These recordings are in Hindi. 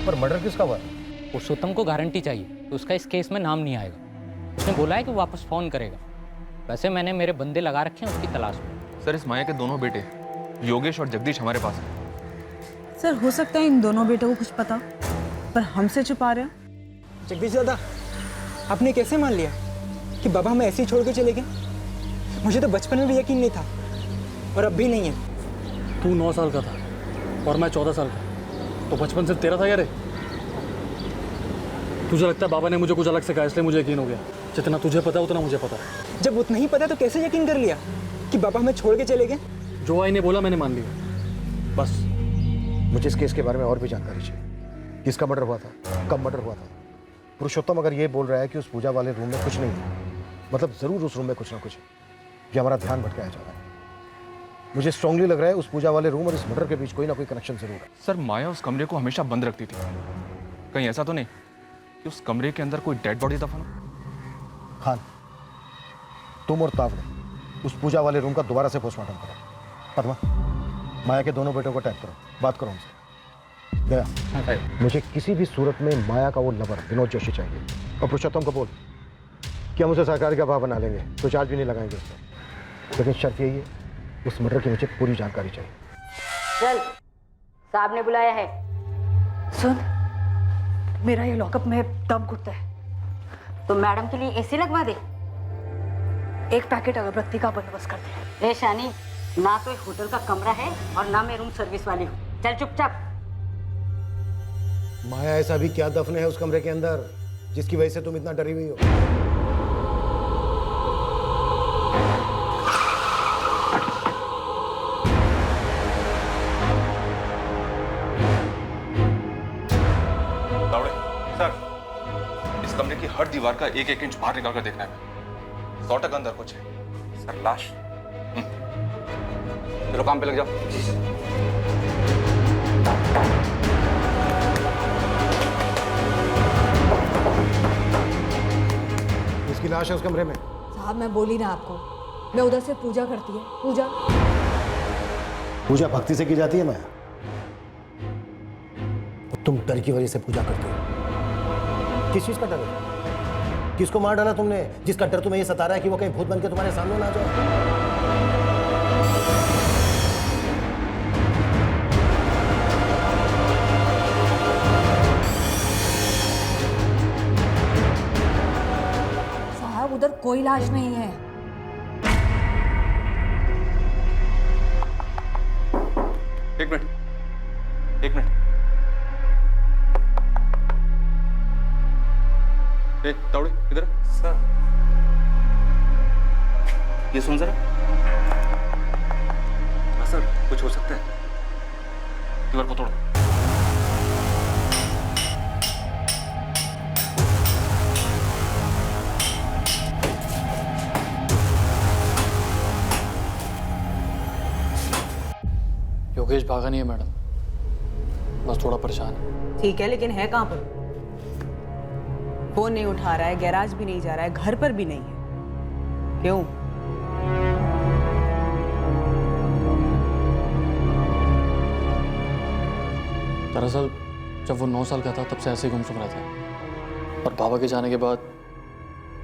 पर मर्डर किसका हुआ? पुरुषोत्तम को गारंटी चाहिए तो उसका इस केस में नाम नहीं आएगा। उसने बोला है कि वापस फ़ोन करेगा। वैसे मैंने मेरे बंदे लगा रखे हैं उसकी तलाश में। सर इस माया के दोनों बेटे योगेश और जगदीश हमारे पास हैं। सर हो सकता है इन दोनों बेटों को कुछ पता, पर हमसे छुपा रहे हैं। जगदीश दादा, आपने कैसे मान लिया कि बाबा हमें ऐसे ही छोड़ के चले गए? मुझे तो बचपन में भी यकीन नहीं था और अब भी नहीं है। तू 9 साल का था और मैं 14 साल का, तो बचपन से तेरा था यार। तुझे लगता है बाबा ने मुझे कुछ अलग से कहा इसलिए मुझे यकीन हो गया? जितना तुझे पता है उतना मुझे पता है। जब उतना ही पता तो कैसे यकीन कर लिया कि बाबा हमें छोड़ के चले गए? जो आई ने बोला मैंने मान लिया, बस। मुझे इस केस के बारे में और भी जानकारी चाहिए। किसका मर्डर हुआ था, कब मर्डर हुआ था? पुरुषोत्तम अगर ये बोल रहा है कि उस पूजा वाले रूम में कुछ नहीं है, मतलब जरूर उस रूम में कुछ ना कुछ है। ये हमारा ध्यान भटकाया जा रहा है। मुझे स्ट्रांगली लग रहा है उस पूजा वाले रूम और इस मर्डर के बीच कोई ना कोई कनेक्शन जरूर है। सर माया उस कमरे को हमेशा बंद रखती थी। कहीं ऐसा तो नहीं कि उस कमरे के अंदर कोई डेड बॉडी दफन हो? खान, तुम और तावड़े उस पूजा वाले रूम का दोबारा से पोस्टमार्टम करो। पद्मा, माया के दोनों बेटों को टैग करो, बात करो उनसे। गया, मुझे किसी भी सूरत में माया का वो लवर विनोद जोशी चाहिए। और पुरुषोत्तम को बोल कि हम उसे सरकार का भाव बना लेंगे, तो चार्ज भी नहीं लगाएंगे उससे। लेकिन शर्त यही है, उस मर्डर की मुझे पूरी जानकारी चाहिए। चल, साहब ने बुलाया है। सुन, मेरा ये लॉकअप में दम घुटता है, तो मैडम के लिए एसी लगवा दे। एक पैकेट अगरबत्ती का बंदोबस्त कर दे। ए शानी, ना तो होटल का कमरा है और ना मैं रूम सर्विस वाली हूँ। चल चुपचाप। माया ऐसा भी क्या दफन है उस कमरे के अंदर जिसकी वजह से तुम इतना डरी हुई हो? सर, इस कमरे की हर दीवार का 1-1 इंच बाहर निकाल कर देखना है। 100% अंदर कुछ है। सर लाश। चलो काम पे लग जाओ। इसकी लाश है उस कमरे में। साहब मैं बोली ना आपको, मैं उधर से पूजा करती है। पूजा भक्ति से की जाती है माया, तुम डर की वजह से पूजा करते हो। किस चीज का डर है? किसको मार डाला तुमने जिसका डर तुम्हें ये सता रहा है कि वो कहीं भूत बन के तुम्हारे सामने ना आ जाए? साहब उधर कोई लाश नहीं है। एक मिनट। ए, तावड़े इधर। सर, ये सुन जरा। हाँ सर, कुछ हो सकता है। दीवार को तोड़ो। योगेश भागा नहीं है मैडम, बस थोड़ा परेशान है। ठीक है, लेकिन है कहाँ पर? फोन नहीं उठा रहा है, गैराज भी नहीं जा रहा है, घर पर भी नहीं है। क्यों? दरअसल जब वो 9 साल का था तब से ऐसे ही गुमसुम रहता है, और बाबा के जाने के बाद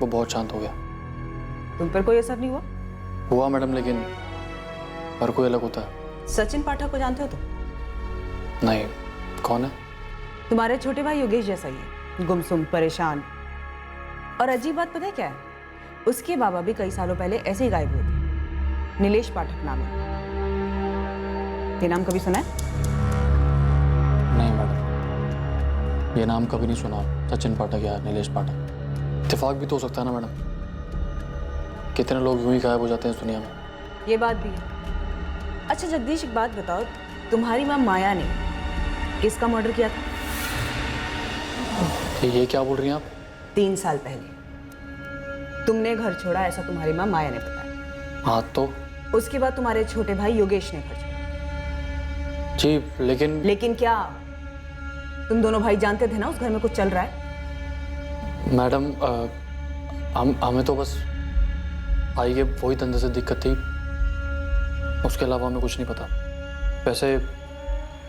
वो बहुत शांत हो गया। तुम पर कोई असर नहीं हुआ? हुआ मैडम, लेकिन हर कोई अलग होता है। सचिन पाठक को जानते हो तुम? नहीं, कौन है? तुम्हारे छोटे भाई योगेश जैसा ही है, गुमसुम, परेशान। और अजीब बात पता है क्या है? उसके बाबा भी कई सालों पहले ऐसे ही गायब हुए थे। नीलेश पाठक नाम है। ये नाम कभी सुना है? नहीं मैडम, ये नाम कभी नहीं सुना। सचिन पाठक या नीलेश पाठक। इत्तेफाक भी तो हो सकता है ना मैडम, कितने लोग यूं ही गायब हो जाते हैं इस दुनिया में। ये बात भी है। अच्छा जगदीश, एक बात बताओ, तुम्हारी माँ माया ने किसका मर्डर किया था? ये क्या बोल रही हैं आप? 3 साल पहले तुमने घर छोड़ा, ऐसा तुम्हारी माँ माया ने बताया। हाँ तो? उसके बाद तुम्हारे छोटे भाई योगेश ने घर छोड़ा। जी, लेकिन क्या? तुम दोनों भाई जानते थे ना उस घर में कुछ चल रहा है? मैडम, हमें तो बस आई के वही धंधे से दिक्कत थी, उसके अलावा हमें कुछ नहीं पता। वैसे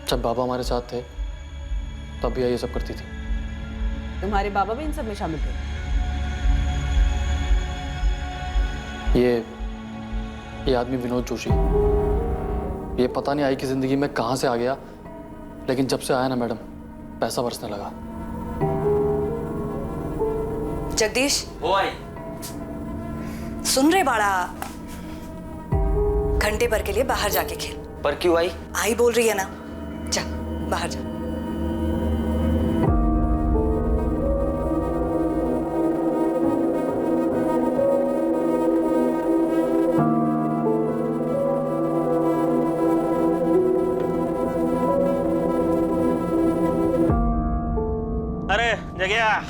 जब बाबा हमारे साथ थे तब भी ये सब करती थी। तुम्हारे बाबा भी इन सब में शामिल थे? ये आदमी विनोद जोशी, ये पता नहीं आई की जिंदगी में कहां से आ गया, लेकिन जब से आया ना मैडम, पैसा बरसने लगा। जगदीश, वो आई। सुन रहे बाड़ा, घंटे भर के लिए बाहर जाके खेल। पर क्यों आई? आई बोल रही है ना, जा बाहर जा। अरे जगह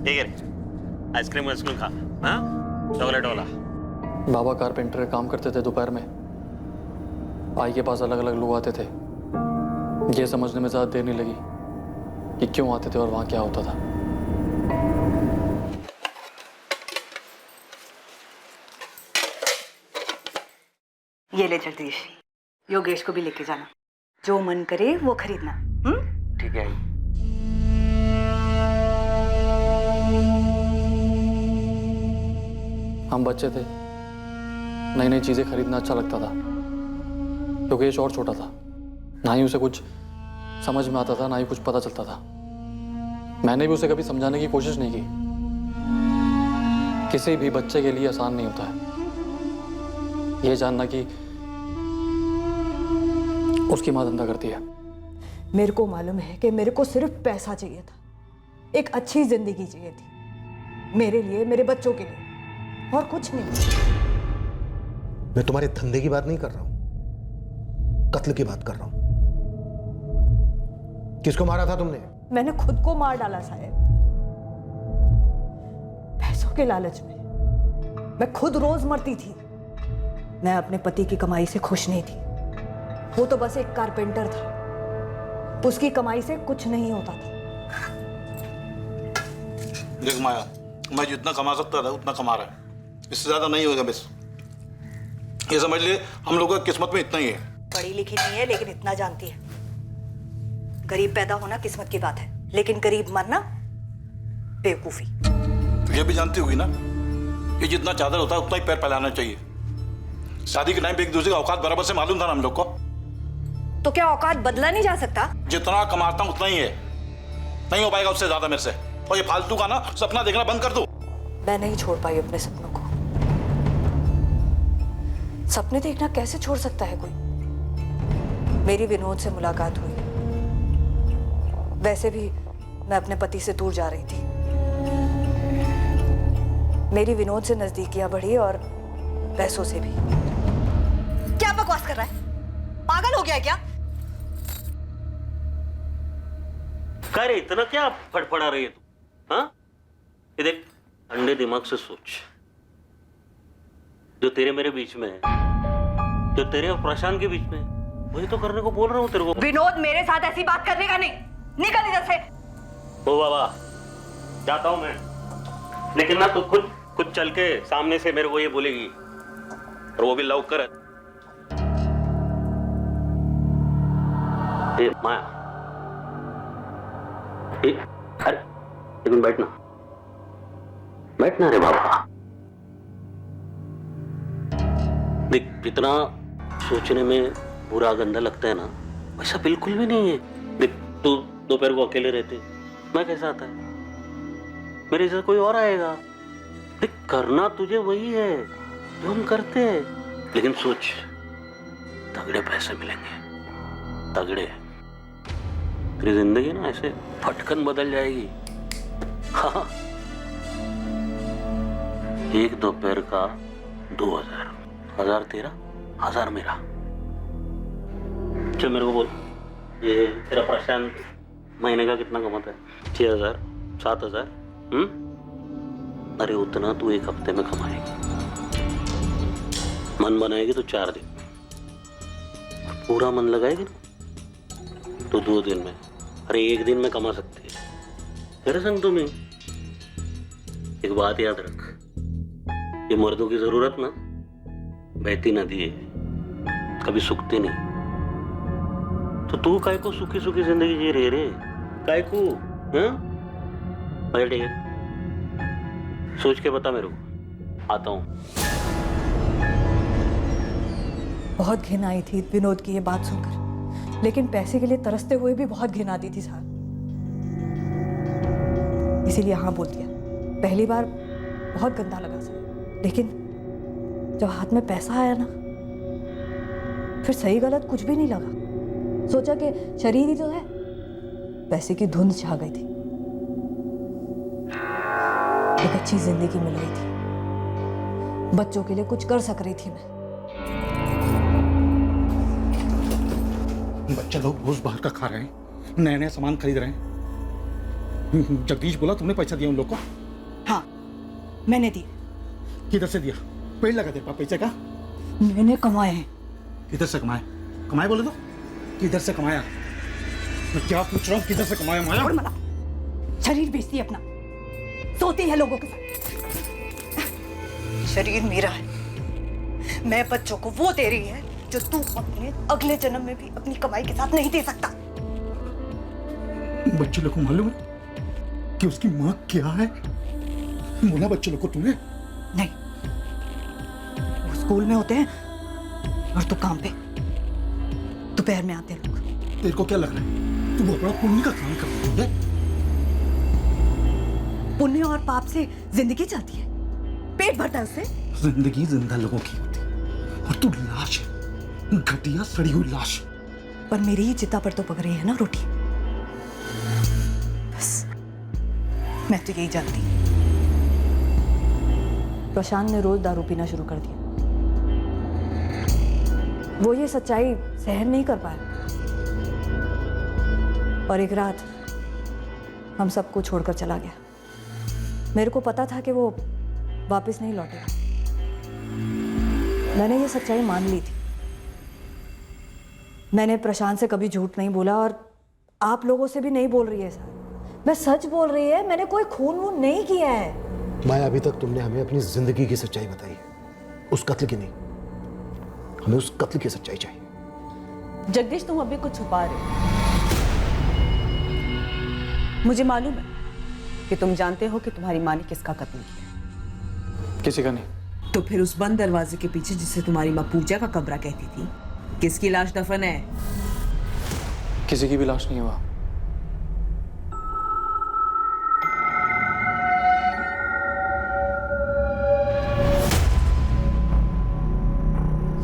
ठीक है, आइसक्रीम वाइसक्रीम खा, हाँ चॉकलेट वाला। बाबा कारपेंटर का काम करते थे, दोपहर में आई के पास अलग अलग लोग आते थे। ये समझने में ज़्यादा देर नहीं लगी कि क्यों आते थे और वहाँ क्या होता था। ये ले जगदीश, योगेश को भी लेके जाना, जो मन करे वो खरीदना। ठीक है। हम बच्चे थे, नई नई चीज़ें खरीदना अच्छा लगता था। योगेश और छोटा था, ना ही उसे कुछ समझ में आता था, ना ही कुछ पता चलता था। मैंने भी उसे कभी समझाने की कोशिश नहीं की। किसी भी बच्चे के लिए आसान नहीं होता है ये जानना कि उसकी माँ धंधा करती है। मेरे को मालूम है कि मेरे को सिर्फ पैसा चाहिए था, एक अच्छी जिंदगी चाहिए थी, मेरे लिए, मेरे बच्चों के लिए, और कुछ नहीं। मैं तुम्हारे धंधे की बात नहीं कर रहा हूं, कत्ल की बात कर रहा हूं। किसको मारा था तुमने? मैंने खुद को मार डाला साहब, पैसों के लालच में। मैं खुद रोज मरती थी। मैं अपने पति की कमाई से खुश नहीं थी। वो तो बस एक कारपेंटर था, उसकी कमाई से कुछ नहीं होता था। देख माया, मैं जितना कमा सकता था उतना कमा रहा है, इससे ज्यादा नहीं होगा। बस ये समझ ले, हम लोगों की किस्मत में इतना ही है। पढ़ी लिखी नहीं है लेकिन इतना जानती है, गरीब पैदा होना किस्मत की बात है, लेकिन गरीब मरना बेवकूफी। तो ये भी जानती होगी ना, ये जितना चादर होता है उतना ही पैर फैलाना चाहिए। शादी के टाइम पे एक दूसरे का औकात बराबर से मालूम था ना हम लोग को। तो क्या औकात बदला नहीं जा सकता? जितना कमाता हूं उतना ही है, नहीं हो पाएगा उससे ज्यादा मेरे से। और ये फालतू का ना सपना देखना बंद कर दो। मैं नहीं छोड़ पाई अपने सपनों को। सपने देखना कैसे छोड़ सकता है कोई? मेरी विनोद से मुलाकात हुई, वैसे भी मैं अपने पति से दूर जा रही थी। मेरी विनोद से नजदीकियां बढ़ी और पैसों से भी। क्या बकवास कर रहा है? पागल हो गया है क्या? करे इतना क्या फड़फड़ा रही है तू? हाँ, ये देख, ठंडे दिमाग से सोच। जो तेरे मेरे बीच में है, जो तेरे और प्रशांत के बीच में है, वही तो करने को बोल रहा हूँ तेरे को। विनोद, मेरे साथ ऐसी बात करने का नहीं, निकल इधर से। ओ बाबा, जाता हूँ मैं, लेकिन ना तू खुद चल के सामने से मेरे को ये बोलेगी, और वो भी लव कर। ए माया, अरे लेकिन बैठना रे बाबा। देख, जितना सोचने में बुरा गंदा लगता है ना, वैसा बिल्कुल भी नहीं है। देख, तू दोपहर को अकेले रहते, मैं कैसा आता है, मेरे जैसा कोई और आएगा। देख, करना तुझे वही है जो हम करते हैं, लेकिन सोच, तगड़े पैसे मिलेंगे, तगड़े। तेरी जिंदगी ना ऐसे फटकन बदल जाएगी। हाँ, एक दोपहर का 2000, 1000 तेरा, 1000 मेरा। चल मेरे को बोल, ये तेरा प्रशांत महीने का कितना कमाता है? 6000, 7000? अरे उतना तू एक हफ्ते में कमाएगी। मन बनाएगी तो 4 दिन, पूरा मन लगाएगी ना तो 2 दिन में, अरे 1 दिन में कमा सकती है। मेरे संग तुम्हें एक बात याद रख, ये मर्दों की जरूरत ना बहती नदी है, कभी सूखती नहीं। तो तू काय को सुखी सुखी जिंदगी जी रही रे? काय को? हाँ? अच्छा ठीक है, सोच के बता मेरे को, आता हूँ। बहुत घिन आई थी विनोद की ये बात सुनकर, लेकिन पैसे के लिए तरसते हुए भी बहुत घिन आती थी साहब, इसीलिए हाँ बोल दिया। पहली बार बहुत गंदा लगा सर, लेकिन जब हाथ में पैसा आया ना, फिर सही गलत कुछ भी नहीं लगा। सोचा कि शरीर ही तो है, पैसे की धुंध छा गई थी। एक अच्छी जिंदगी मिल रही थी, बच्चों के लिए कुछ कर सक रही थी मैं। बच्चे लोग रोज बाहर का खा रहे हैं, नए नए सामान खरीद रहे हैं। जगदीश बोला तुमने पैसा दिया उन लोग को? हाँ, मैंने दिया। किधर से दिया? पेड़ लगा तेरे पास पैसे का? मैंने कमाए हैं। किधर से कमाए? कमाए बोले तो किधर से कमाया? मैं क्या पूछ रहा हूँ, किधर से कमाया माया? और मला, शरीर बेचती है अपना, सोती है लोगों के साथ। शरीर मेरा है, मैं बच्चों को वो दे रही है जो तू अपने अगले जन्म में भी अपनी कमाई के साथ नहीं दे सकता। बच्चे लोग को मालूम है कि उसकी माँ क्या है? बोला बच्चे लोग को तूने? नहीं, वो स्कूल में होते हैं और तू काम पे, दोपहर में आते हैं लोग। तेरे को क्या लग रहा है तू बहुत बड़ा पुण्य का काम कर रही है? पुण्य और पाप से जिंदगी चलती है, पेट भरता है उससे। जिंदगी जिंदा लोगों की होती है और तू लाश है, घटिया सड़ी हुई लाश। पर मेरी ही चिता पर तो पक रही है ना रोटी। बस मैं तो यही जानती। प्रशांत ने रोज दारू पीना शुरू कर दिया। वो ये सच्चाई सहन नहीं कर पाया और एक रात हम सबको छोड़कर चला गया। मेरे को पता था कि वो वापस नहीं लौटेगा। मैंने ये सच्चाई मान ली थी। मैंने प्रशांत से कभी झूठ नहीं बोला और आप लोगों से भी नहीं बोल रही है सर। मैं सच बोल रही है, मैंने कोई खून वून नहीं किया है। माया, अभी तक तुमने हमें अपनी जिंदगी की सच्चाई बताई है, उस कत्ल की नहीं। हमें उस कत्ल की सच्चाई चाहिए। जगदीश, तुम अभी कुछ छुपा रहे हो। मुझे मालूम है कि तुम जानते हो कि तुम्हारी माँ ने किसका कत्ल किया। किसी का नहीं। तो फिर उस बंद दरवाजे के पीछे जिसे तुम्हारी माँ पूजा का कमरा कहती थी, किसकी लाश दफन है? किसी की भी लाश नहीं हुआ।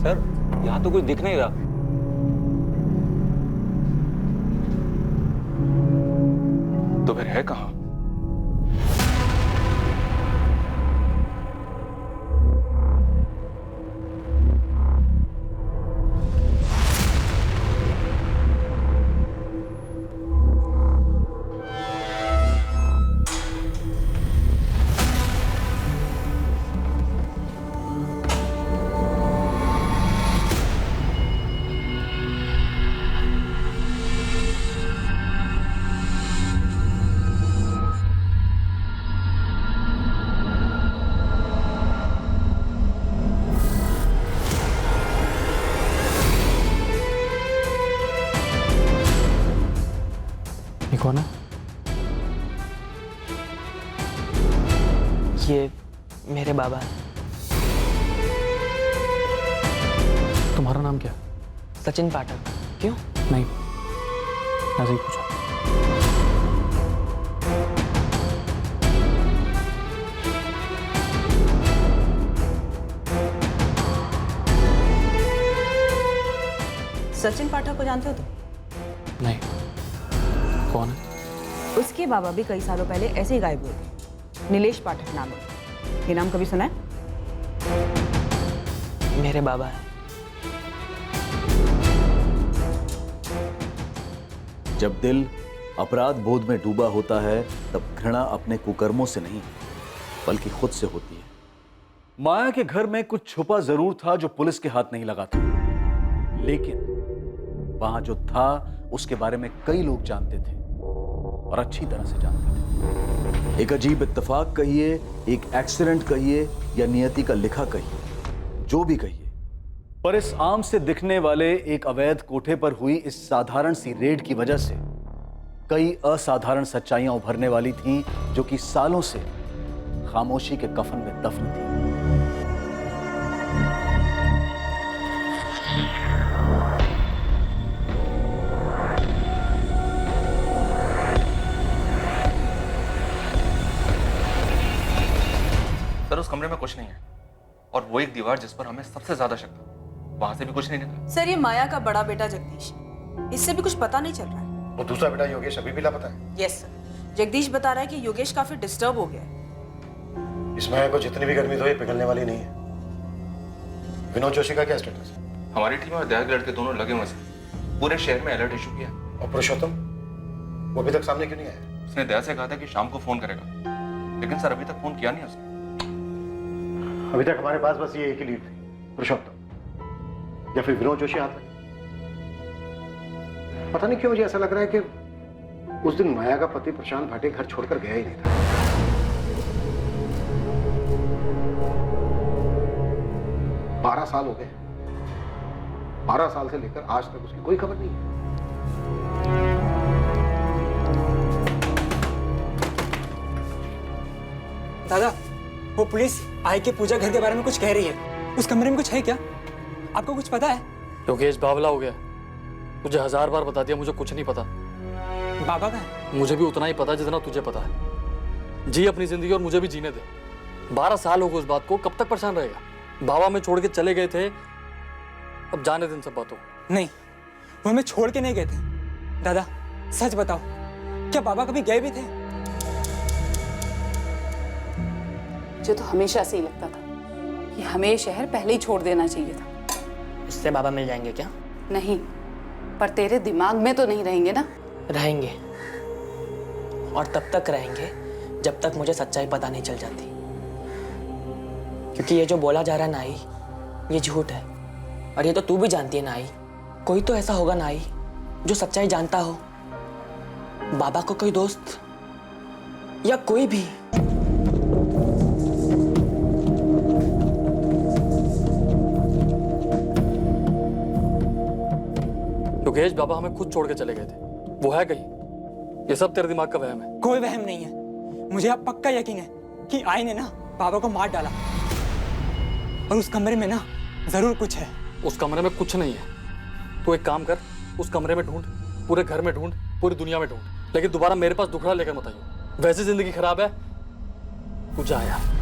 सर, यहाँ तो कुछ दिख नहीं रहा। तो फिर है कहाँ? कौन है? ये मेरे बाबा हैं। तुम्हारा नाम क्या है? सचिन पाठक। क्यों? नहीं, ऐसे ही पूछा। सचिन पाठक को जानते हो तुम? नहीं। कौन है? उसके बाबा भी कई सालों पहले ऐसे ही गायब हुए थे। नीलेश पाठक नाम है। ये नाम कभी सुना है? मेरे बाबा हैं। जब दिल अपराध बोध में डूबा होता है, तब घृणा अपने कुकर्मों से नहीं बल्कि खुद से होती है। माया के घर में कुछ छुपा जरूर था जो पुलिस के हाथ नहीं लगा था, लेकिन वहां जो था उसके बारे में कई लोग जानते थे और अच्छी तरह से जानते थे। एक अजीब इत्तेफाक कहिए, एक एक्सीडेंट कहिए या नियति का लिखा कहिए, जो भी कहिए, पर इस आम से दिखने वाले एक अवैध कोठे पर हुई इस साधारण सी रेड की वजह से कई असाधारण सच्चाइयां उभरने वाली थीं, जो कि सालों से खामोशी के कफन में दफन थी। सर उस कमरे में कुछ नहीं है, और वो एक दीवार जिस पर हमें सबसे ज्यादा शक था, वहां से भी कुछ नहीं निकला। सर ये माया का बड़ा बेटा जगदीश, इससे भी कुछ पता नहीं चल रहा है। वो दूसरा बेटा योगेश अभी भी लापता है। यस सर, जगदीश बता रहा है कि योगेश काफी डिस्टर्ब हो गया है। इस माया को जितनी भी गर्मी दो ये पिघलने वाली नहीं है। विनोद जोशी का क्या स्टेटस है? हमारी टीम और दयाल लड़के दोनों लगे हुए हैं, पूरे शहर में अलर्ट इशू किया। और पुरुषोत्तम वो अभी तक सामने क्यों नहीं आया? उसने दया से कहा था कि शाम को फोन करेगा, लेकिन सर अभी तक फोन किया नहीं उसने। अभी तक हमारे पास बस ये एक ही लीड थी, पुरुषोत्तम या फिर विनोद जोशी हाथ में। पता नहीं क्यों मुझे ऐसा लग रहा है कि उस दिन माया का पति प्रशांत भाटे घर छोड़कर गया ही नहीं था। 12 साल हो गए, 12 साल से लेकर आज तक उसकी कोई खबर नहीं है। दादा, वो पुलिस आई के पूजा घर के बारे में कुछ कह रही है। उस कमरे में कुछ है क्या? आपको कुछ पता है? योगेश बावला हो गया। मुझे 1000 बार बता दिया, मुझे कुछ नहीं पता। बाबा का है? मुझे भी उतना ही पता जितना तुझे पता है। जी अपनी जिंदगी और मुझे भी जीने दे। 12 साल हो गए उस बात को, कब तक परेशान रहेगा? बाबा में छोड़ के चले गए थे, अब जाने दिन सब बातों। नहीं, वो हमें छोड़ के नहीं गए थे। दादा सच बताओ, क्या बाबा कभी गए भी थे? मुझे तो हमेशा से ही लगता था कि हमें शहर पहले ही छोड़ देना चाहिए था। इससे बाबा मिल जाएंगे क्या? नहीं, पर तेरे दिमाग में तो नहीं रहेंगे ना? रहेंगे, और तब तक रहेंगे जब तक मुझे सच्चाई पता नहीं चल जाती। क्योंकि ये जो बोला जा रहा है नाई, ये झूठ है। और ये तो तू भी जानती है नाई, कोई तो ऐसा होगा नाई जो सच्चाई जानता हो। बाबा को कोई दोस्त या कोई भी। योगेश बाबा हमें खुद छोड़ के चले गए थे, वो है कहीं? ये सब तेरे दिमाग का वहम है। कोई वहम नहीं है। मुझे अब पक्का यकीन है कि आई ने ना बाबा को मार डाला, और उस कमरे में ना जरूर कुछ है। उस कमरे में कुछ नहीं है। तू एक काम कर, उस कमरे में ढूंढ, पूरे घर में ढूंढ, पूरी दुनिया में ढूंढ, लेकिन दोबारा मेरे पास दुखड़ा लेकर मत आइयो। वैसे जिंदगी खराब है, तू जा यार।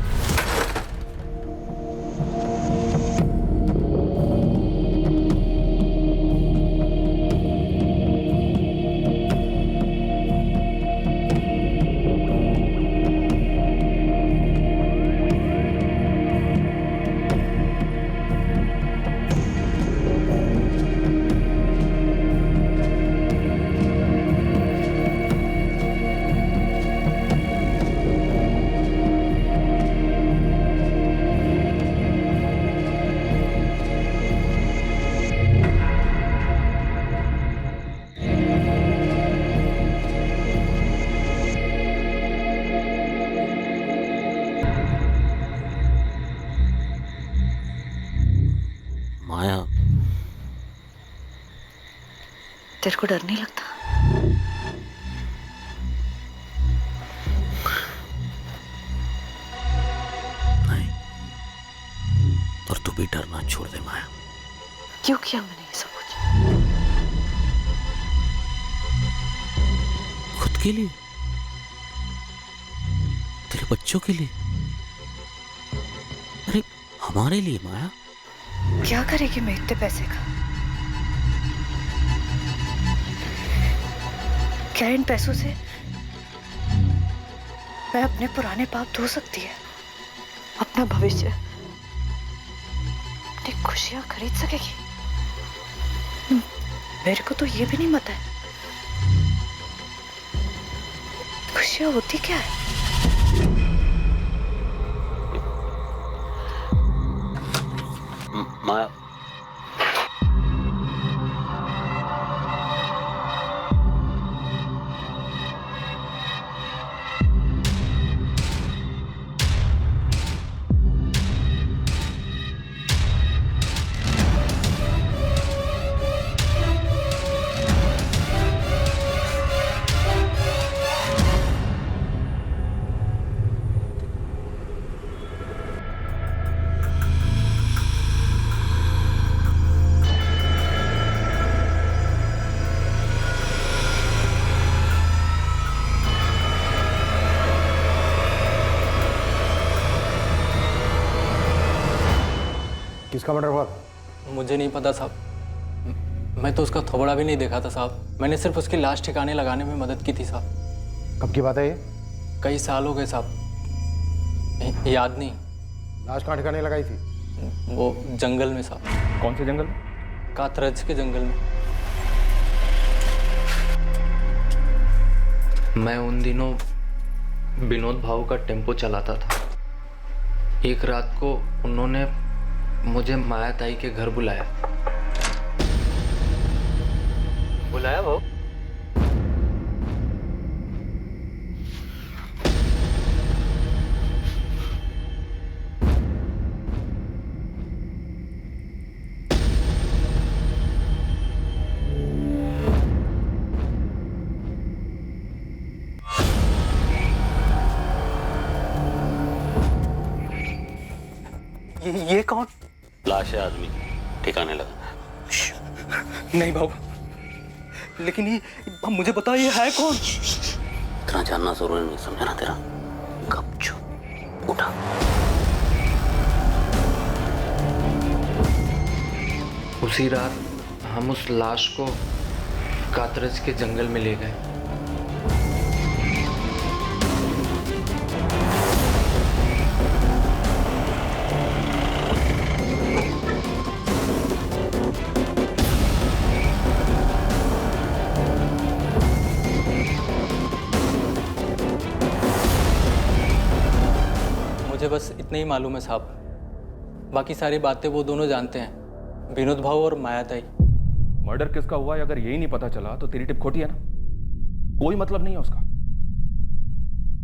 माया, तेरे को डर नहीं लगता? नहीं, और तू भी डरना छोड़ दे माया। क्यों किया मैंने ये सब कुछ? खुद के लिए, तेरे बच्चों के लिए, अरे हमारे लिए माया। क्या करेगी मैं इतने पैसे का? क्या इन पैसों से मैं अपने पुराने पाप धो सकती है? अपना भविष्य, अपनी खुशियां खरीद सकेगी? मेरे को तो ये भी नहीं पता है खुशियां होती क्या है। माया, किसका मर्डर हुआ? मुझे नहीं पता साहब, मैं तो उसका थोबड़ा भी नहीं देखा था साहब। मैंने सिर्फ उसकी लाश ठिकाने लगाने में मदद की थी साहब। कब की बात है ये? कई साल हो गए साहब, याद नहीं। लाश कहाँ ठिकाने लगाई थी? वो जंगल में साहब। कौन से जंगल? कातरज के जंगल में। मैं उन दिनों विनोद भाऊ का टेम्पो चलाता था। एक रात को उन्होंने मुझे माया ताई के घर बुलाया। बुलाया भाऊ? ये कौन? लाश है आदमी, ठिकाने लगाना है। नहीं बाबू, लेकिन ये मुझे बता, ये है कौन? इतना जानना जरूरी नहीं, समझा ना तेरा? गपचुप उठा। उसी रात हम उस लाश को कातरज के जंगल में ले गए। मुझे बस इतना ही मालूम है साहब, बाकी सारी बातें वो दोनों जानते हैं, विनोद भाऊ और माया ताई। मर्डर किसका हुआ है अगर यही नहीं पता चला तो तेरी टिप खोटी है ना, कोई मतलब नहीं है उसका।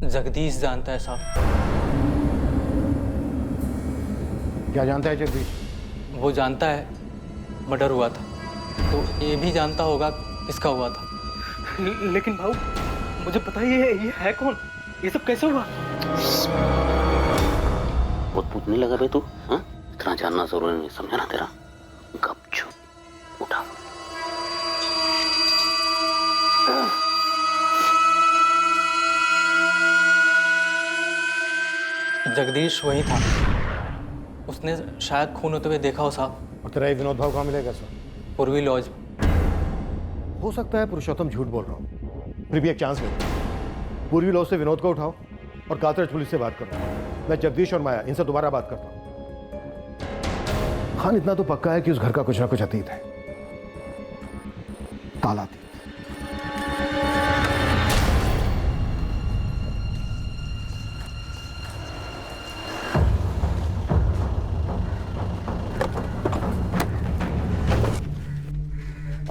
जगदीश जानता है साहब। क्या जानता है जगदीश? वो जानता है मर्डर हुआ था, तो ये भी जानता होगा किसका हुआ था। लेकिन भाऊ मुझे पता ही है, ये है कौन? ये सब कैसे हुआ? बहुत पूछने लगा बे तू, हाँ? इतना जानना जरूरी नहीं, समझा ना तेरा? गपचुप उठा। जगदीश वही था, उसने शायद खून होते हुए देखा हो साहब। और तेरा ये विनोद भाव कहाँ मिलेगा सर? पूर्वी लॉज। हो सकता है पुरुषोत्तम झूठ बोल रहा हूँ, फिर भी एक चांस मिले। पूर्वी लॉज से विनोद को उठाओ और कातरज पुलिस से बात करो। मैं जगदीश और माया इनसे दोबारा बात करता हूँ। खान इतना तो पक्का है कि उस घर का कुछ ना कुछ अतीत है, काला अतीत।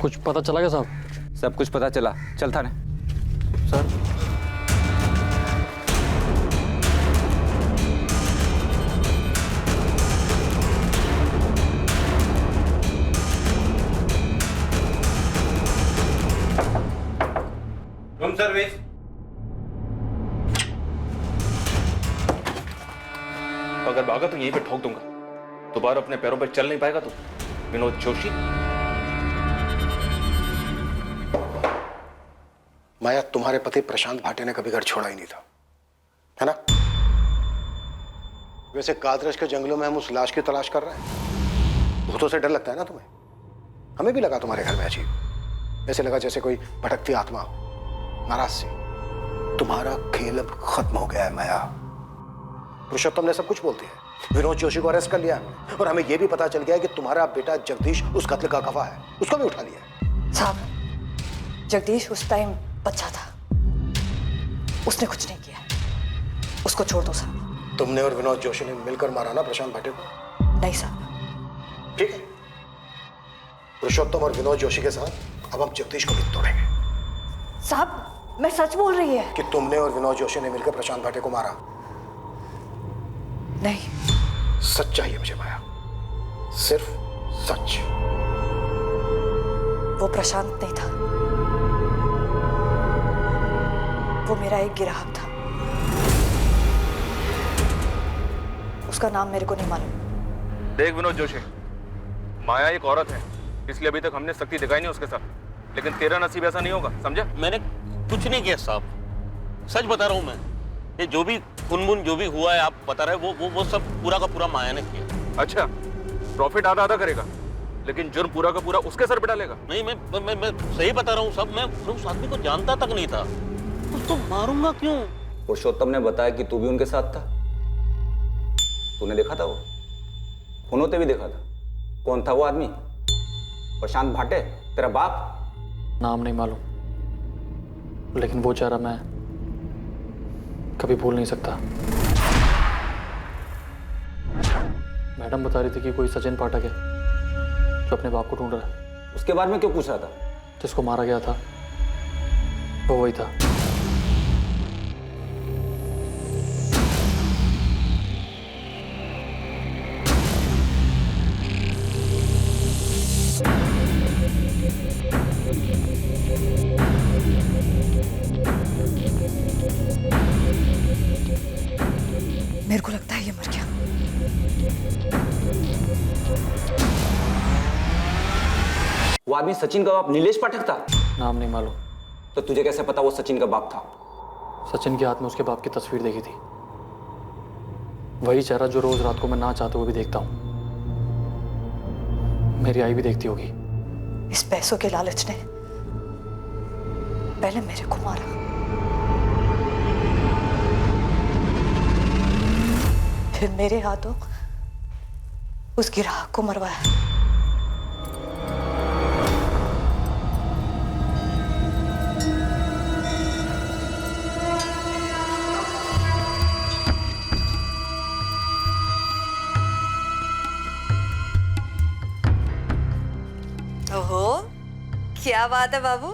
कुछ पता चला क्या साहब? सब कुछ पता चला, चल थाने। Sir room service. अगर भागा तो यहीं पे ठोक दूंगा, दोबारा अपने पैरों पर चल नहीं पाएगा तू, विनोद जोशी। माया, तुम्हारे पति प्रशांत भाटे ने कभी घर छोड़ा ही नहीं था, है ना? वैसे कातरज के जंगलों में हम उस लाश की तलाश कर रहे हैं। भूतों से डर लगता है ना तुम्हें? हमें भी लगा तुम्हारे घर में अजीब, ऐसे लगा जैसे कोई भटकती आत्मा हो। नाराज सी। तुम्हारा खेल अब खत्म हो गया है माया। पुरुषोत्तम ने सब कुछ बोलती है, विनोद जोशी को अरेस्ट कर लिया है और हमें यह भी पता चल गया है कि तुम्हारा बेटा जगदीश उस कत्ल का गवाह है, उसको भी उठा लिया है। साहब, जगदीश उस टाइम बच्चा था, उसने कुछ नहीं किया, उसको छोड़ दो साहब। तुमने और विनोद जोशी ने मिलकर मारा ना प्रशांत भाटे को? नहीं साहब। ठीक है, पुरुषोत्तम और विनोद जोशी के साथ अब हम जगदीश को भी तोड़ेंगे। साहब, मैं सच बोल रही है कि तुमने और विनोद जोशी ने मिलकर प्रशांत भाटे को मारा? नहीं। सच चाहिए मुझे माया, सिर्फ सच। वो प्रशांत नहीं था, वो मेरा एक ग्राहक था, उसका नाम मेरे को नहीं मालूम। देख विनोद जोशी, माया एक औरत है, इसलिए अभी तक हमने सख्ती दिखाई नहीं उसके साथ, लेकिन तेरा नसीब ऐसा नहीं होगा, समझा? मैंने कुछ नहीं किया साहब, सच बता रहा हूं मैं। ये जो भी खुनमुन जो भी हुआ है आप बता रहे वो सब पूरा का पूरा माया ने किया। अच्छा, प्रॉफिट आधा आधा करेगा, लेकिन जुर्म पूरा का पूरा उसके सर पे डालेगा। नहीं, मैं सही बता रहा हूँ सब। मैं उस आदमी को जानता तक नहीं था, उसको मारूंगा क्यों? पुरुषोत्तम ने बताया कि तू भी उनके साथ था। तूने देखा था वो? खून होते भी देखा था। कौन था वो आदमी? प्रशांत भाटे, तेरा बाप? नाम नहीं मालूम, लेकिन वो चेहरा मैं कभी भूल नहीं सकता। मैडम बता रही थी कि कोई सचिन पाठक है जो अपने बाप को ढूंढ रहा है। उसके बारे में क्यों पूछ रहा था? जिसको मारा गया था वो वही था। मेरे को लगता है ये मर गया। वो आदमी सचिन का बाप नीलेश पाठक था? नाम नहीं मालूम। तो तुझे कैसे पता वो सचिन का बाप था? सचिन के हाथ में उसके बाप की तस्वीर देखी थी, वही चेहरा जो रोज रात को मैं ना चाहते हुए भी देखता हूँ। मेरी आई भी देखती होगी। इस पैसों के लालच ने पहले मेरे को मारा, फिर मेरे हाथों उस ग्राहक को मरवाया। ओहो, क्या बात है बाबू,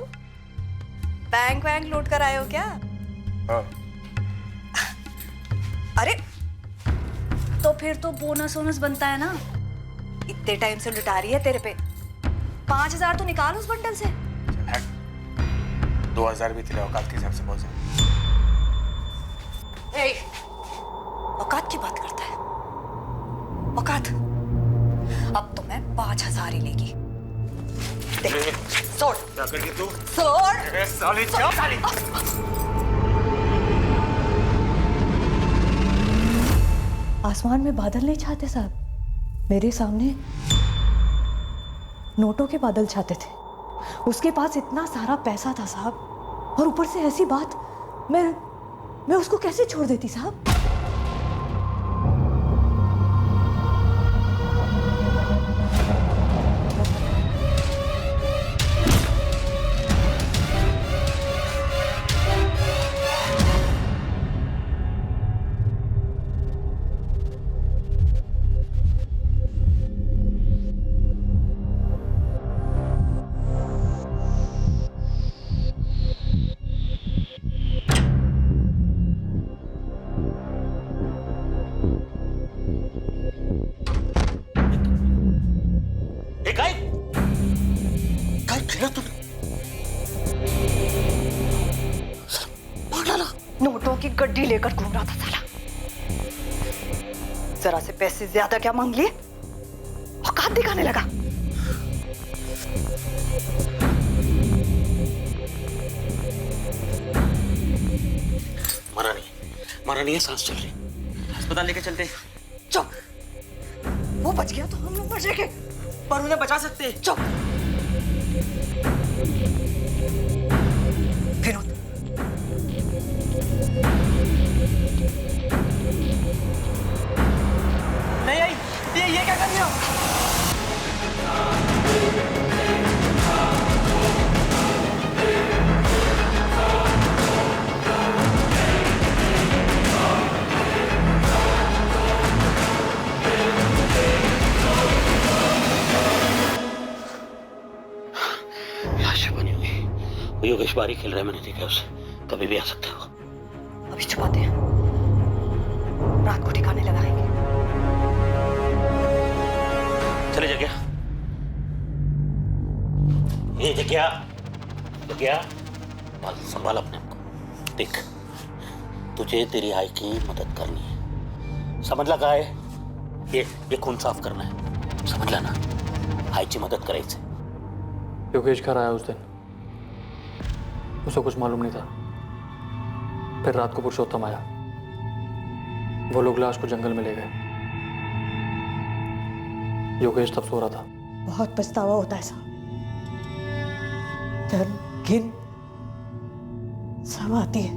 बैंक वैंक लूट कर आए हो क्या? हाँ। अरे तो फिर तो बोनस वोनस बनता है ना। इतने टाइम से लुटा रही है तेरे पे, 5,000 तो निकाल उस बंडल से। 2,000 भी तेरे औकात के हिसाब से बहुत ज्यादा। ए, औकात की बात करता है? औकात? अब तो मैं 5,000 ही लेगी। देख, छोड़। क्या कर रही तू? छोड़। साली क्या साली? आसमान में बादल नहीं छाते साहब, मेरे सामने नोटों के बादल छाते थे। उसके पास इतना सारा पैसा था साहब, और ऊपर से ऐसी बात। मैं उसको कैसे छोड़ देती साहब? नोटों की गड्डी लेकर घूम रहा था साला। जरा से पैसे ज्यादा क्या मांग लिए, औकात दिखाने लगा। मरा नहीं है, सांस चल रही। अस्पताल लेके चलते। चुप, वो बच गया तो हम लोग बच जाएंगे। पर उन्हें बचा सकते हैं। चुप। विनोद, नहीं आई, ये क्या कर रही हो? लाश बनी हुई। वो योगेश बारी खेल रहा है, मैंने देखा उसे। कभी भी आ सकता है वो। अभी छुपाते हैं, रात को ठिकाने लगाएंगे। चले जग्या, ये जग्या, जग्या, संभाल अपने आप को। देख, तुझे तेरी आई की मदद करनी है, समझ लगा है? ये खून साफ करना है, समझ ला ना? आईची मदत करायची। योगेश घर आया उस दिन, उसे कुछ मालूम नहीं था। फिर रात को पुरुषोत्तम आया, वो लोग लाश को जंगल में ले गए। योगेश तब सो रहा था। बहुत पछतावा होता है साहब, धन घिन सब आती है,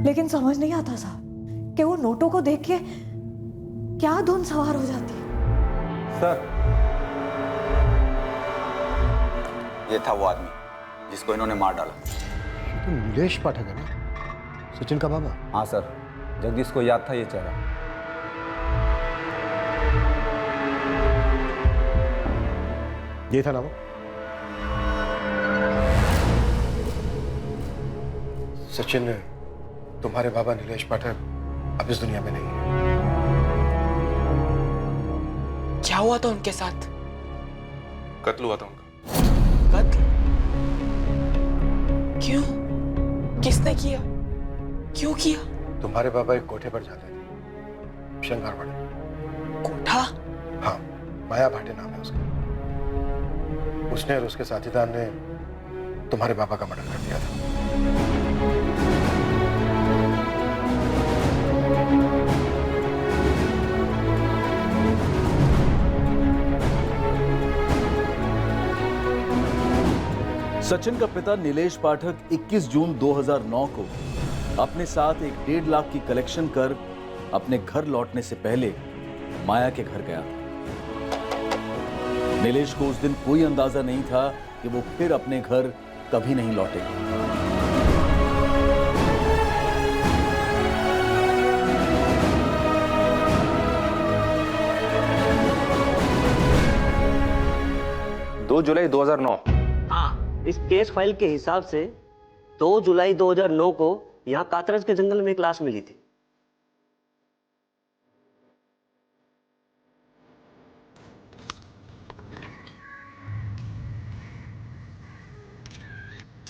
लेकिन समझ नहीं आता साहब कि वो नोटों को देख के क्या धुन सवार हो जाती है। सर, ये था वो आदमी जिसको इन्होंने मार डाला। तो नीलेश पाठक है ना, सचिन का बाबा? हाँ सर, जगदीश को याद था ये चेहरा। ये था ना वो? सचिन, तुम्हारे बाबा नीलेश पाठक अब इस दुनिया में नहीं है। क्या हुआ था उनके साथ? कत्ल हुआ था उनका। कत्ल? क्यों? किसने किया? क्यों किया? तुम्हारे बाबा एक कोठे पर जाते थे, शंगारवाड़े। कोठा? हाँ, माया भाटे नाम है उसका। उसने और उसके साथीदार ने तुम्हारे बाबा का मर्डर कर दिया था। सचिन का पिता नीलेश पाठक 21 जून 2009 को अपने साथ एक 1.5 लाख की कलेक्शन कर अपने घर लौटने से पहले माया के घर गया था। नीलेश को उस दिन कोई अंदाजा नहीं था कि वो फिर अपने घर कभी नहीं लौटेगा। जुलाई 2009। हाँ, इस केस फाइल के हिसाब से 2 जुलाई 2009 को यहाँ कातरज के जंगल में एक लाश मिली थी।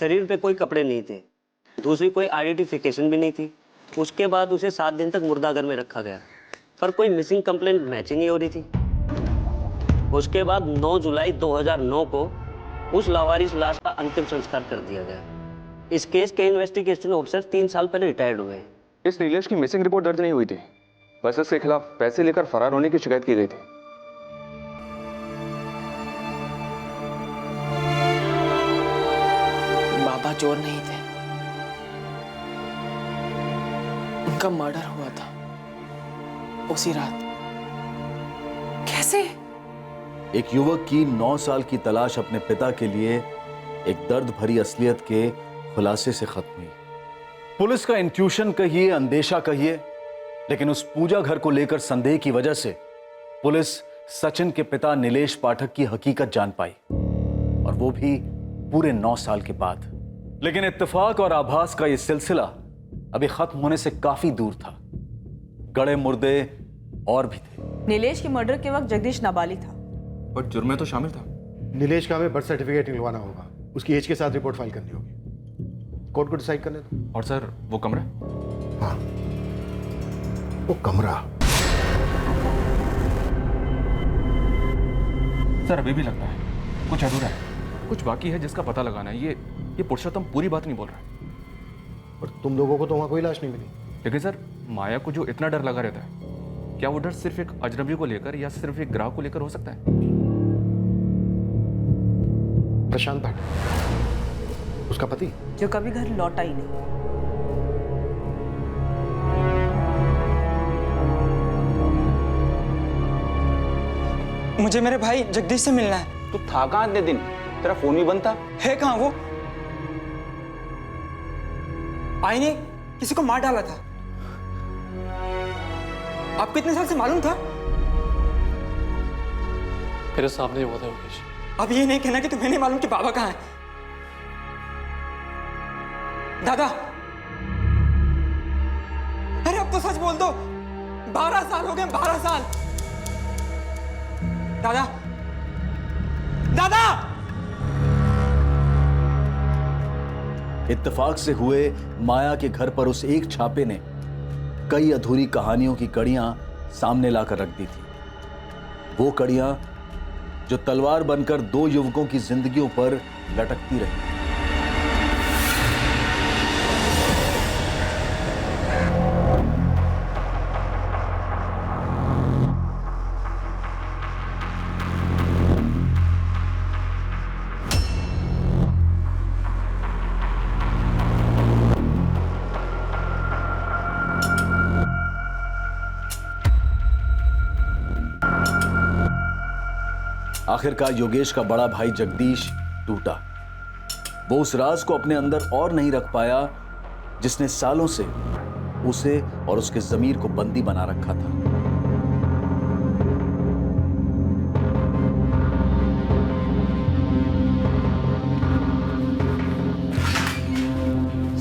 शरीर पे कोई कपड़े नहीं थे, दूसरी कोई आइडेंटिफिकेशन भी नहीं थी। उसके बाद उसे 7 दिन तक मुर्दाघर में रखा गया, पर कोई मिसिंग कंप्लेंट मैचिंग नहीं हो रही थी। उसके बाद 9 जुलाई 2009 को उस लावारिस लाश का अंतिम संस्कार कर दिया गया। इस केस के इन्वेस्टिगेशन ऑफिसर 3 साल पहले रिटायर्ड हुए। इस नीलेश की मिसिंग रिपोर्ट दर्ज नहीं हुई थी, बस इसके खिलाफ पैसे लेकर फरार होने की शिकायत की गई थी। बाबा चोर नहीं थे, उनका मर्डर हुआ था उसी रात। कैसे? एक युवक की 9 साल की तलाश अपने पिता के लिए एक दर्द भरी असलियत के खुलासे से खत्म हुई। पुलिस का इंट्यूशन कहिए, अंदेशा कहिए, लेकिन उस पूजा घर को लेकर संदेह की वजह से पुलिस सचिन के पिता नीलेश पाठक की हकीकत जान पाई, और वो भी पूरे 9 साल के बाद। लेकिन इत्तेफाक और आभास का यह सिलसिला अभी खत्म होने से काफी दूर था। गड़े मुर्दे और भी थे। नीलेश के मर्डर के वक्त जगदीश नाबालिग था, पर जुर्म में तो शामिल था। नीलेश का हमें बर्थ सर्टिफिकेट निकलवाना होगा, उसकी एज के साथ रिपोर्ट फाइल करनी होगी। कोर्ट को डिसाइड करने दो। और सर, वो कमरा? हाँ, वो कमरा। सर, अभी भी लगता है कुछ अधूरा है, कुछ बाकी है जिसका पता लगाना है। ये पुरुषोत्तम पूरी बात नहीं बोल रहा है। और तुम लोगों को तो वहां कोई लाश नहीं मिली। लेकिन सर, माया को जो इतना डर लगा रहता है, क्या वो डर सिर्फ एक अजनबी को लेकर या सिर्फ एक ग्राहक को लेकर हो सकता है? प्रशांत भाटे, उसका पति, जो कभी घर लौटा ही नहीं। मुझे मेरे भाई जगदीश से मिलना है। तू था कहाँ इतने दिन? तेरा फोन भी बंद था। है कहाँ वो? आई ने किसी को मार डाला था। आपको इतने साल से मालूम था? मेरे सामने हुआ था योगेश। अब ये नहीं कहना कि तुम्हें नहीं मालूम कि बाबा कहाँ है। दादा, अरे अब तो सच बोल दो। 12 साल हो गए, 12 साल। दादा, दादा! इत्तेफाक से हुए माया के घर पर उस एक छापे ने कई अधूरी कहानियों की कड़ियां सामने लाकर रख दी थी। वो कड़ियां जो तलवार बनकर 2 युवकों की जिंदगियों पर लटकती रही। आखिरकार योगेश का बड़ा भाई जगदीश टूटा। वो उस राज को अपने अंदर और नहीं रख पाया जिसने सालों से उसे और उसके जमीर को बंदी बना रखा था।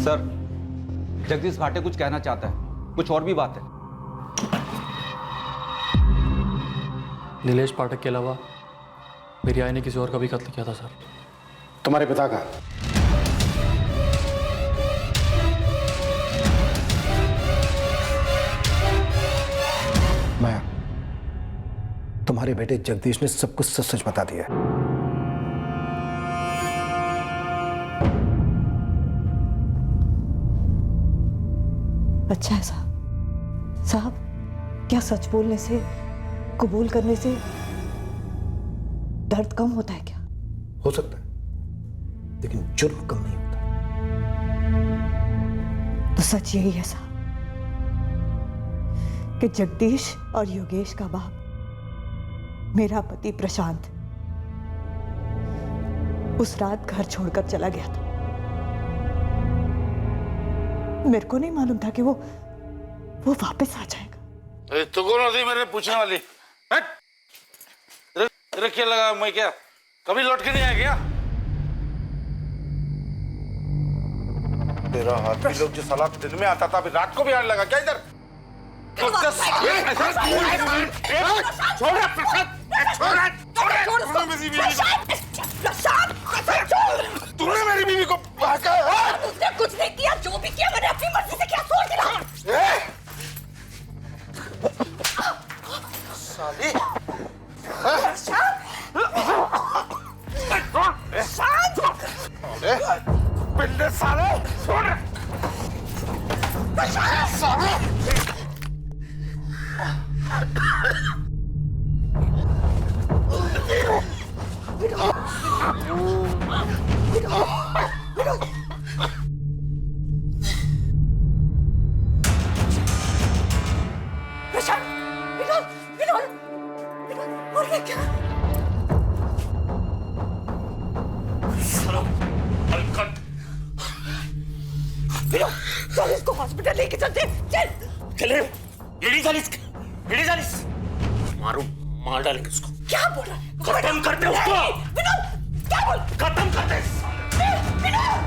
सर, जगदीश भाटे कुछ कहना चाहता है, कुछ और भी बात है। नीलेश पाठक के अलावा मेरी आई ने किसी और का भी कत्ल किया था सर। तुम्हारे पिता का? माया, तुम्हारे बेटे जगदीश ने सब कुछ सच सच बता दिया। अच्छा है साहब। साहब, क्या सच बोलने से, कबूल करने से दर्द कम होता है क्या? हो सकता है, लेकिन जुर्म कम नहीं होता। तो सच यही है साहब कि जगदीश और योगेश का बाप मेरा पति प्रशांत उस रात घर छोड़कर चला गया था। मेरे को नहीं मालूम था कि वो वापस आ जाएगा। तो कौन होती मेरे पूछने वाली? तेरे क्या लगा मैं क्या कभी लौट के नहीं आया क्या? तेरा हाथ भी लोग जो साला दिन में आता था अभी रात को भी आने लगा क्या इधर? तूने मेरी बीवी को उसने कुछ नहीं किया, जो भी किया मैंने अपनी मर्जी से किया। छोड़ दिया साली। पिंडे साले छोड़ साले। चल इसको हॉस्पिटल लेके चलते। चल चले मारो, मार डालेंगे उसको। क्या बोल रहा है? खत्म कर दे उसको। विनोद क्या बोल? खत्म कर दे। विनोद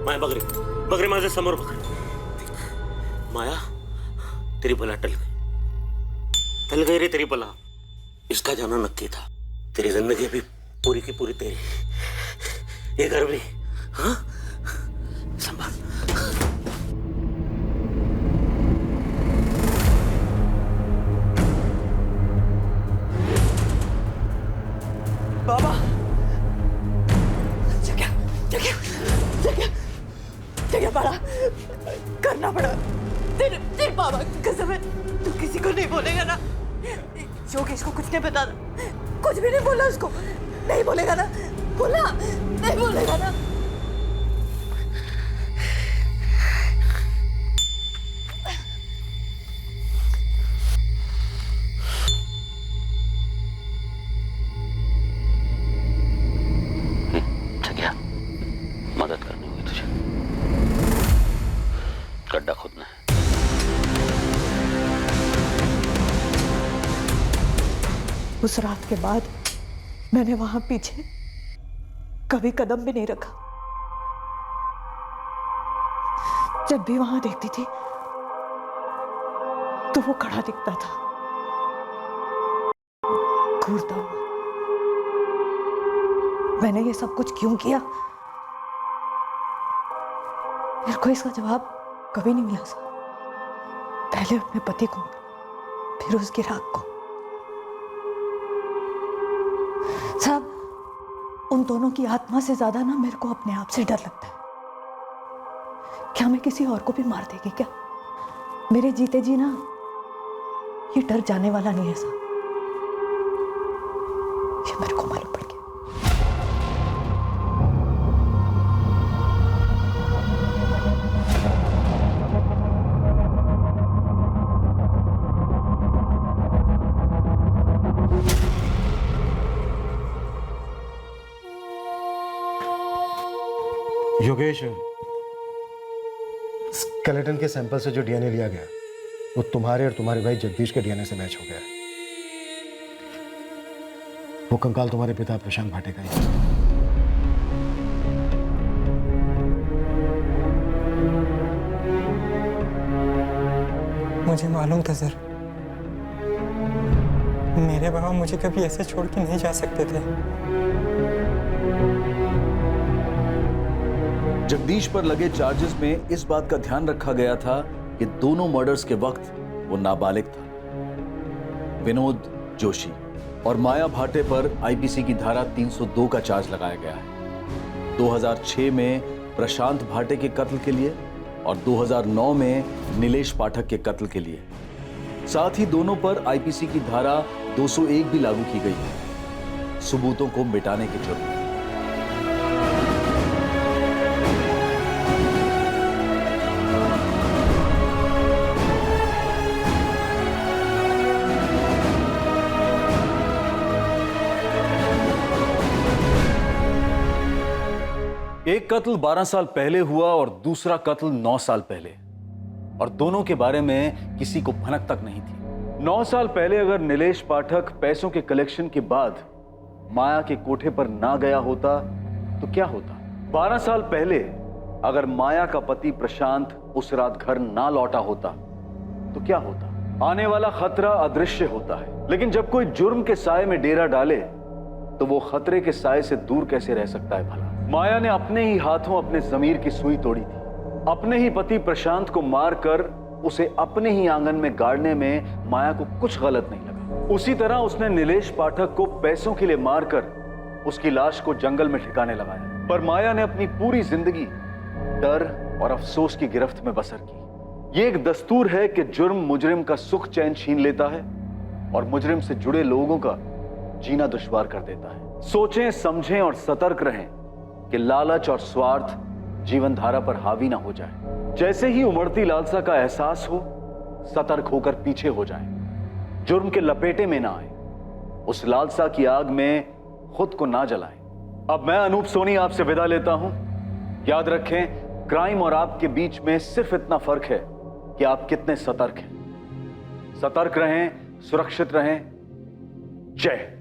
माया बगरे माझे समोर बघ। माया तेरी बला टल गई रे तेरी बला। इसका जाना नक्की था। तेरी जिंदगी भी पूरी की पूरी तेरी, ये घर भी। हाँ संभाल। बाबा जगह बड़ा करना पड़ा। तेरे बाबा की कसम है, तू किसी को नहीं बोलेगा ना? योगेश को कुछ नहीं बता, कुछ भी नहीं बोला उसको। नहीं बोलेगा ना? बोला नहीं बोलेगा ना? मदद करनी होगी तुझे। गड्ढा खोदना है। उस रात के बाद मैंने वहां पीछे कभी कदम भी नहीं रखा। जब भी वहां देखती थी तो वो खड़ा दिखता था, घूरता हुआ। मैंने ये सब कुछ क्यों किया, मेरे को इसका जवाब कभी नहीं मिला साहब। पहले अपने पति को, फिर उसकी राख को। साहब, उन दोनों की आत्मा से ज्यादा ना मेरे को अपने आप से डर लगता है क्या मैं किसी और को भी मार देगी क्या? मेरे जीते जी ना ये डर जाने वाला नहीं है साहब, ये मेरे को मालूम पड़ गया। योगेश, स्केलेटन के सैंपल से जो डीएनए लिया गया वो तुम्हारे और तुम्हारे भाई जगदीश के डीएनए से मैच हो गया है। वो कंकाल तुम्हारे पिता प्रशांत भाटे का ही है। मुझे मालूम था सर, मेरे बाबा मुझे कभी ऐसे छोड़ के नहीं जा सकते थे। जगदीश पर लगे चार्जेस में इस बात का ध्यान रखा गया था कि दोनों मर्डर्स के वक्त वो नाबालिग था। विनोद जोशी और माया भाटे पर आईपीसी की धारा 302 का चार्ज लगाया गया है। 2006 में प्रशांत भाटे के कत्ल के लिए और 2009 में नीलेश पाठक के कत्ल के लिए। साथ ही दोनों पर आईपीसी की धारा 201 भी लागू की गई है, सबूतों को मिटाने के जुर्म में। एक कत्ल 12 साल पहले हुआ और दूसरा कत्ल 9 साल पहले, और दोनों के बारे में किसी को भनक तक नहीं थी। 9 साल पहले अगर नीलेश पाठक पैसों के कलेक्शन के बाद माया के कोठे पर ना गया होता तो क्या होता? 12 साल पहले अगर माया का पति प्रशांत उस रात घर ना लौटा होता तो क्या होता? आने वाला खतरा अदृश्य होता है, लेकिन जब कोई जुर्म के साए में डेरा डाले तो वो खतरे के साए से दूर कैसे रह सकता है भला? माया ने अपने ही हाथों अपने जमीर की सुई तोड़ी थी। अपने ही पति प्रशांत को मारकर उसे अपने ही आंगन में गाड़ने में माया को कुछ गलत नहीं लगा। उसी तरह उसने नीलेश पाठक को पैसों के लिए मारकर उसकी लाश को जंगल में ठिकाने लगाया। पर माया ने अपनी पूरी जिंदगी डर और अफसोस की गिरफ्त में बसर की। ये एक दस्तूर है कि जुर्म मुजरिम का सुख चैन छीन लेता है और मुजरिम से जुड़े लोगों का जीना दुश्वार कर देता है। सोचें, समझें और सतर्क रहें कि लालच और स्वार्थ जीवन धारा पर हावी ना हो जाए। जैसे ही उमड़ती लालसा का एहसास हो, सतर्क होकर पीछे हो जाए, जुर्म के लपेटे में ना आए, उस लालसा की आग में खुद को ना जलाएं। अब मैं अनूप सोनी आपसे विदा लेता हूं। याद रखें, क्राइम और आपके बीच में सिर्फ इतना फर्क है कि आप कितने सतर्क हैं। सतर्क रहें, सुरक्षित रहें। जय